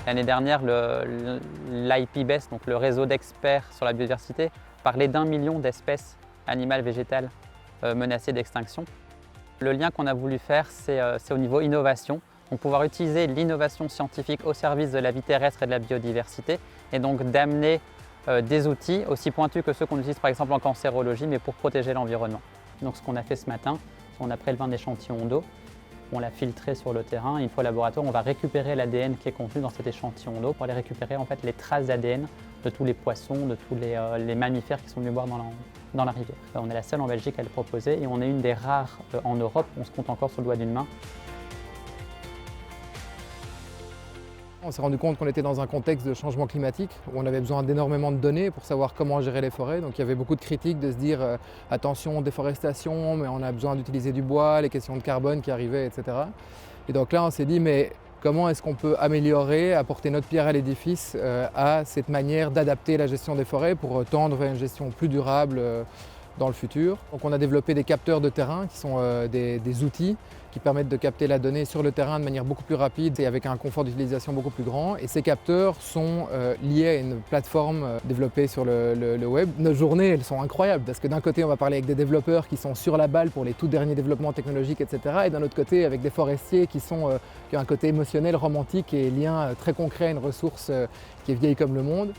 L'année dernière, l'IPBES, donc le réseau d'experts sur la biodiversité, parlait d'1 million d'espèces animales, végétales menacées d'extinction. Le lien qu'on a voulu faire, c'est au niveau innovation. Donc pouvoir utiliser l'innovation scientifique au service de la vie terrestre et de la biodiversité, et donc d'amener des outils aussi pointus que ceux qu'on utilise par exemple en cancérologie, mais pour protéger l'environnement. Donc ce qu'on a fait ce matin, on a prélevé un échantillon d'eau, on l'a filtré sur le terrain, et une fois au laboratoire, on va récupérer l'ADN qui est contenu dans cet échantillon d'eau pour aller récupérer en fait les traces d'ADN de tous les poissons, de tous les mammifères qui sont venus boire dans la rivière. On est la seule en Belgique à le proposer et on est une des rares en Europe, on se compte encore sur le doigt d'une main. On s'est rendu compte qu'on était dans un contexte de changement climatique où on avait besoin d'énormément de données pour savoir comment gérer les forêts. Donc il y avait beaucoup de critiques de se dire attention, déforestation, mais on a besoin d'utiliser du bois, les questions de carbone qui arrivaient, etc. Et donc là on s'est dit mais comment est-ce qu'on peut améliorer, apporter notre pierre à l'édifice à cette manière d'adapter la gestion des forêts pour tendre vers une gestion plus durable dans le futur. Donc on a développé des capteurs de terrain qui sont des outils qui permettent de capter la donnée sur le terrain de manière beaucoup plus rapide et avec un confort d'utilisation beaucoup plus grand. Et ces capteurs sont liés à une plateforme développée sur le web. Nos journées, elles sont incroyables parce que d'un côté, on va parler avec des développeurs qui sont sur la balle pour les tout derniers développements technologiques, etc. Et d'un autre côté, avec des forestiers qui ont un côté émotionnel, romantique et lien très concret à une ressource qui est vieille comme le monde.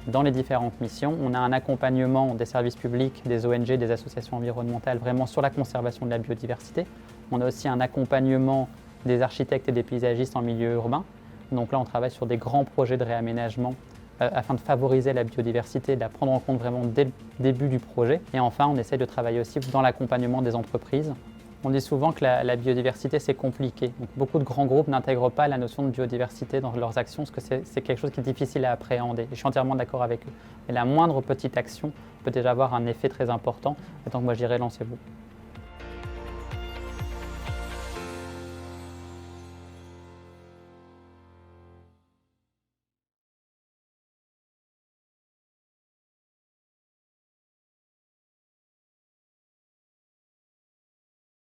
Dans les différentes missions, on a un accompagnement des services publics, des ONG, des associations environnementales vraiment sur la conservation de la biodiversité. On a aussi un accompagnement des architectes et des paysagistes en milieu urbain. Donc là, on travaille sur des grands projets de réaménagement afin de favoriser la biodiversité, de la prendre en compte vraiment dès le début du projet. Et enfin, on essaie de travailler aussi dans l'accompagnement des entreprises. On dit souvent que la biodiversité, c'est compliqué. Donc, beaucoup de grands groupes n'intègrent pas la notion de biodiversité dans leurs actions parce que c'est quelque chose qui est difficile à appréhender. Et je suis entièrement d'accord avec eux. Mais la moindre petite action peut déjà avoir un effet très important. Et donc moi, je dirais, lancez-vous.